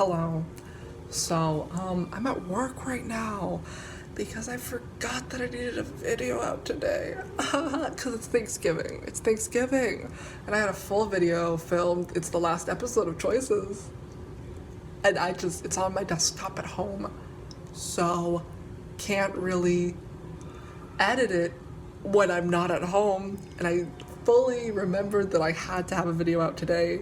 Hello. So, I'm at work right now because I forgot that I needed a video out today. Because it's Thanksgiving. It's Thanksgiving. And I had a full video filmed. It's the last episode of Choices. And it's on my desktop at home. So, can't really edit it when I'm not at home. And I fully remembered that I had to have a video out today.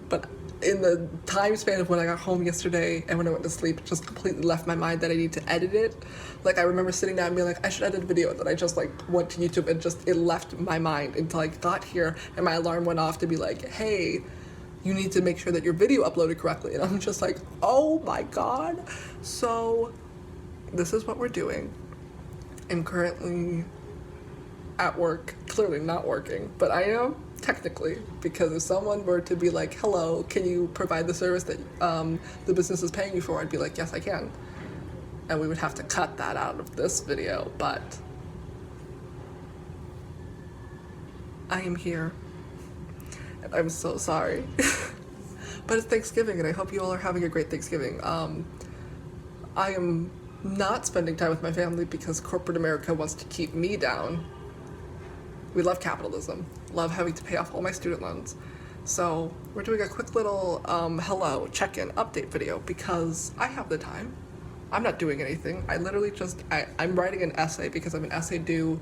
But in the time span of when I got home yesterday and when I went to sleep, it just completely left my mind that I need to edit it. Like, I remember sitting down and being like, I should edit a video. That I just went to YouTube and it left my mind until I got here and my alarm went off to be like, hey, you need to make sure that your video uploaded correctly. And I'm just like, oh my God. So this is what we're doing. I'm currently at work, clearly not working, but I am technically, because if someone were to be like, hello, can you provide the service that the business is paying you for, I'd be like, yes, I can. And we would have to cut that out of this video, but I am here and I'm so sorry. But it's Thanksgiving and I hope you all are having a great Thanksgiving. I am not spending time with my family because corporate America wants to keep me down. We love capitalism, love having to pay off all my student loans. So we're doing a quick little hello, check-in, update video because I have the time. I'm not doing anything. I literally I'm writing an essay because I have an essay due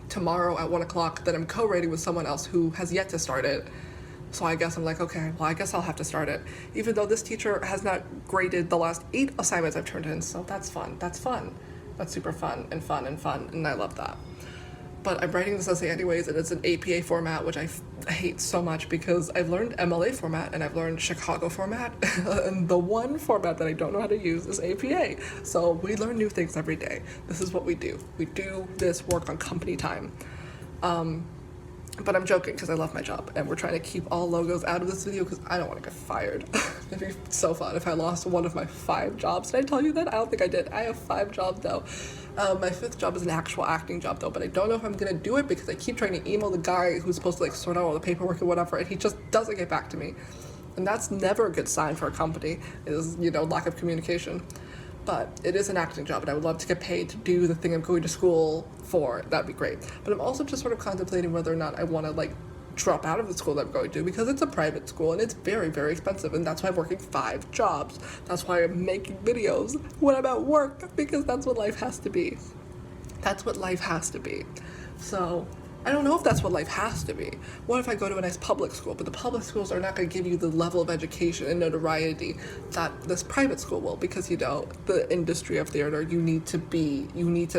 tomorrow at 1 o'clock that I'm co-writing with someone else who has yet to start it. So I guess I'm like, okay, well, I guess I'll have to start it. Even though this teacher has not graded the last 8 assignments I've turned in, so that's fun. That's fun. That's super fun, and I love that. But I'm writing this essay anyways, and it's an APA format, which I hate so much because I've learned MLA format and I've learned Chicago format, and the one format that I don't know how to use is APA. So we learn new things every day. This is what we do. We do this work on company time. But I'm joking because I love my job, and we're trying to keep all logos out of this video because I don't want to get fired. It'd be so fun if I lost one of my 5 jobs. Did I tell you that? I don't think I did. I have 5 jobs though. My 5th job is an actual acting job though, but I don't know if I'm gonna do it because I keep trying to email the guy who's supposed to sort out all the paperwork and whatever, and he just doesn't get back to me. And that's never a good sign for a company, is, lack of communication. But it is an acting job and I would love to get paid to do the thing I'm going to school for. That'd be great. But I'm also just sort of contemplating whether or not I want to drop out of the school that I'm going to, because it's a private school and it's very, very expensive, and that's why I'm working 5 jobs. That's why I'm making videos when I'm at work, because that's what life has to be. That's what life has to be. So I don't know if that's what life has to be. What if I go to a nice public school, but the public schools are not going to give you the level of education and notoriety that this private school will, because the industry of theater, you need to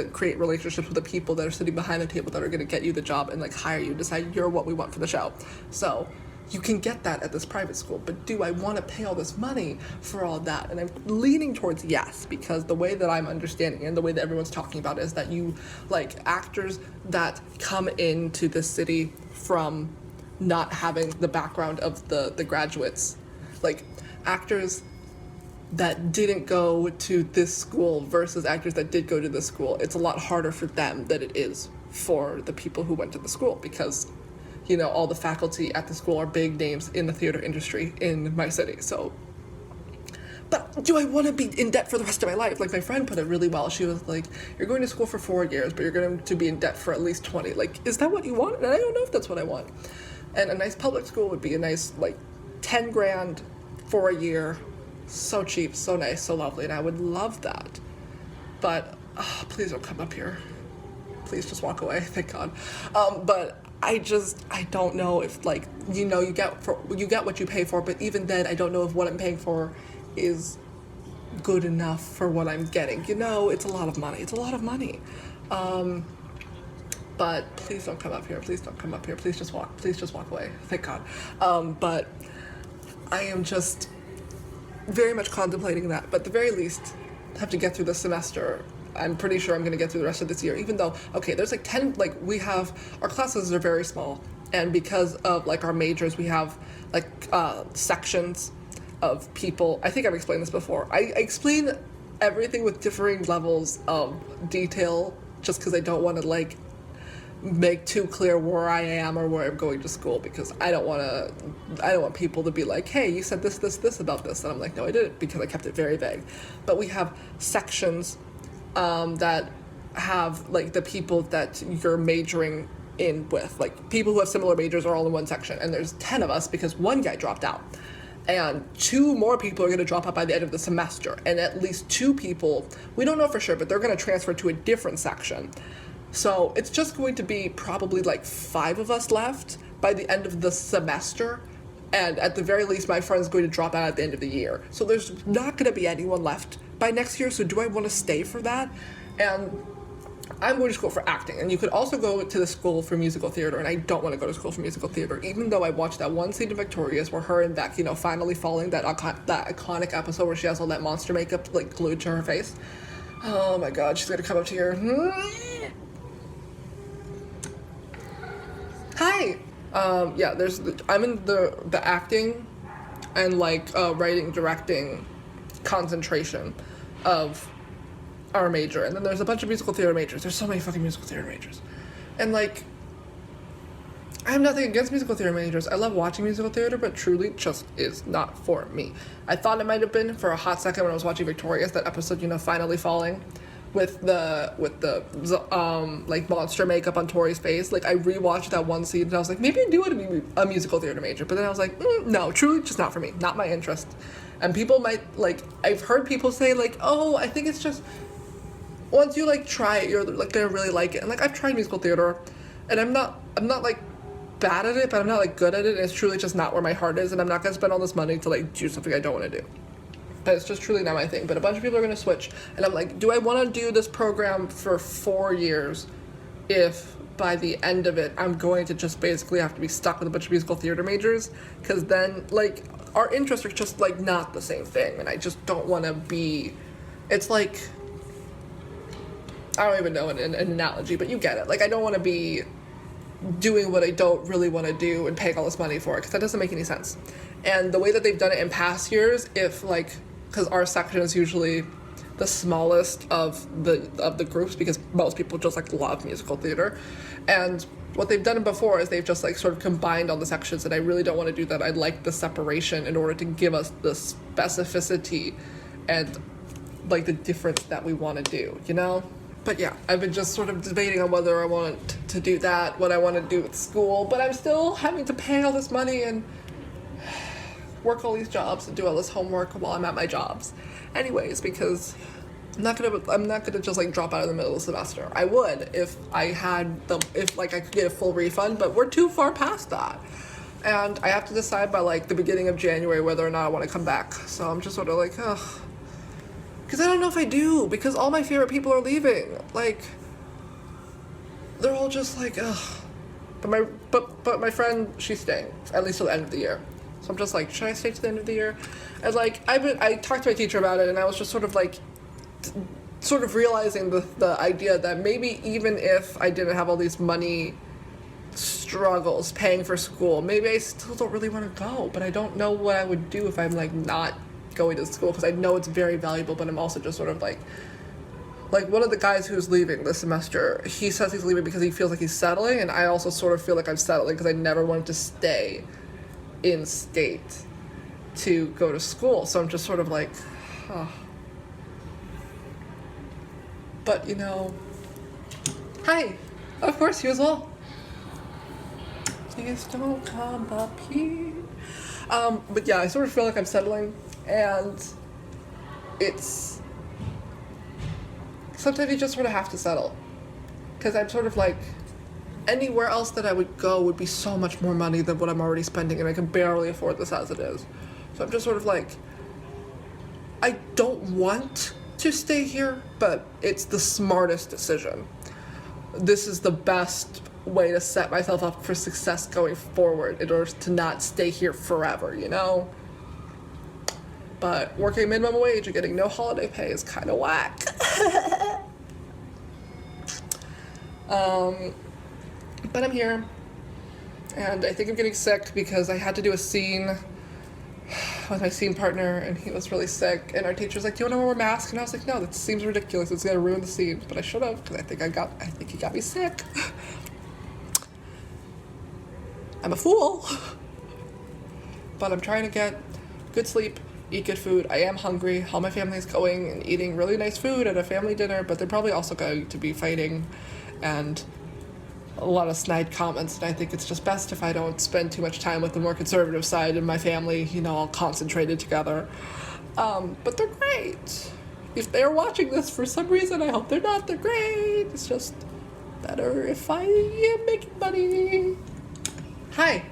create relationships with the people that are sitting behind the table that are going to get you the job and hire you, decide you're what we want for the show. So you can get that at this private school, but do I want to pay all this money for all that? And I'm leaning towards yes, because the way that I'm understanding and the way that everyone's talking about is that actors that come into this city from not having the background of the graduates, actors that didn't go to this school versus actors that did go to this school, it's a lot harder for them than it is for the people who went to the school, because all the faculty at the school are big names in the theater industry in my city. So, but do I want to be in debt for the rest of my life? My friend put it really well. She was like, you're going to school for 4 years, but you're going to be in debt for at least 20. Is that what you want? And I don't know if that's what I want. And a nice public school would be a nice, 10 grand for a year. So cheap, so nice, so lovely. And I would love that. But please don't come up here. Please just walk away. Thank God. But I don't know if you get what you pay for, but even then I don't know if what I'm paying for is good enough for what I'm getting. It's a lot of money. It's a lot of money. But please don't come up here. Please don't come up here. Please just walk away. Thank God. But I am just very much contemplating that. But at the very least, I have to get through the semester. I'm pretty sure I'm going to get through the rest of this year, even though, there's 10, our classes are very small, and because of our majors, we have sections of people. I think I've explained this before. I explain everything with differing levels of detail just because I don't want to make too clear where I am or where I'm going to school, because I don't want people to be like, hey, you said this about this, and I'm like, no, I didn't, because I kept it very vague. But we have sections that have like the people that you're majoring in with, like people who have similar majors are all in one section, and there's 10 of us because one guy dropped out, and 2 more people are going to drop out by the end of the semester, and at least 2 people, we don't know for sure, but they're going to transfer to a different section. So it's just going to be probably like 5 of us left by the end of the semester, and at the very least my friend's going to drop out at the end of the year, so there's not going to be anyone left by next year. So do I want to stay for that? And I'm going to school for acting, and you could also go to the school for musical theater, and I don't want to go to school for musical theater, even though I watched that one scene in Victorious where her and Beck, finally falling, that iconic episode where she has all that monster makeup like glued to her face. Oh my god, she's gonna come up to here. Hi. Yeah, I'm in the acting and like writing, directing concentration of our major, and then there's a bunch of musical theater majors. There's so many fucking musical theater majors, and like, I have nothing against musical theater majors. I love watching musical theater, but truly just is not for me. I thought it might have been for a hot second when I was watching Victorious, that episode, finally falling with the like monster makeup on Tori's face. Like, I rewatched that one scene and I was like, maybe I do want to be a musical theater major, but then I was like, no, truly just not for me, not my interest. And people might, like, I've heard people say like, oh, I think it's just once you like try it, you're like gonna really like it. And like, I've tried musical theater, and I'm not like bad at it, but I'm not like good at it, and it's truly just not where my heart is, and I'm not gonna spend all this money to like do something I don't want to do. But it's just truly not my thing. But a bunch of people are gonna switch, and I'm like, do I want to do this program for 4 years if by the end of it I'm going to just basically have to be stuck with a bunch of musical theater majors? Because then like our interests are just like not the same thing, and I just don't want to be. It's like, I don't even know an analogy, but you get it. Like, I don't want to be doing what I don't really want to do and paying all this money for it, because that doesn't make any sense. And the way that they've done it in past years, if like, because our section is usually the smallest of the groups, because most people just like love musical theater, and what they've done before is they've just like sort of combined all the sections, and I really don't want to do that. I'd like the separation in order to give us the specificity and like the difference that we want to do, But yeah, I've been just sort of debating on whether I want to do that, what I want to do with school, but I'm still having to pay all this money and work all these jobs and do all this homework while I'm at my jobs. Anyways, because I'm not gonna just like drop out in the middle of the semester. I would if I could get a full refund, but we're too far past that. And I have to decide by like the beginning of January whether or not I want to come back. So I'm just sort of like, ugh. Because I don't know if I do, because all my favorite people are leaving. Like, they're all just like, ugh. But my friend, she's staying, at least till the end of the year. So I'm just like, should I stay to the end of the year? And like, I talked to my teacher about it, and I was just sort of like, sort of realizing the idea that maybe even if I didn't have all these money struggles paying for school, maybe I still don't really want to go, but I don't know what I would do if I'm like not going to school, because I know it's very valuable, but I'm also just sort of like one of the guys who's leaving this semester, he says he's leaving because he feels like he's settling, and I also sort of feel like I'm settling because I never wanted to stay in state to go to school, so I'm just sort of like, huh. But hi, of course, you as well. Please don't come up here. But yeah, I sort of feel like I'm settling, and it's sometimes you just sort of have to settle, because I'm sort of like, anywhere else that I would go would be so much more money than what I'm already spending, and I can barely afford this as it is. So I'm just sort of like, I don't want to stay here, but it's the smartest decision. This is the best way to set myself up for success going forward in order to not stay here forever, But working minimum wage and getting no holiday pay is kind of whack. But I'm here, and I think I'm getting sick because I had to do a scene with my scene partner, and he was really sick, and our teacher's like, do you want to wear a mask? And I was like, no, that seems ridiculous, it's gonna ruin the scene. But I should have, because I think he got me sick. I'm a fool. But I'm trying to get good sleep, eat good food. I am hungry. All my family's going and eating really nice food at a family dinner, but they're probably also going to be fighting and a lot of snide comments, and I think it's just best if I don't spend too much time with the more conservative side and my family, you know, all concentrated together. But they're great. If they're watching this for some reason, I hope they're not. They're great. It's just better if I am making money. Hi,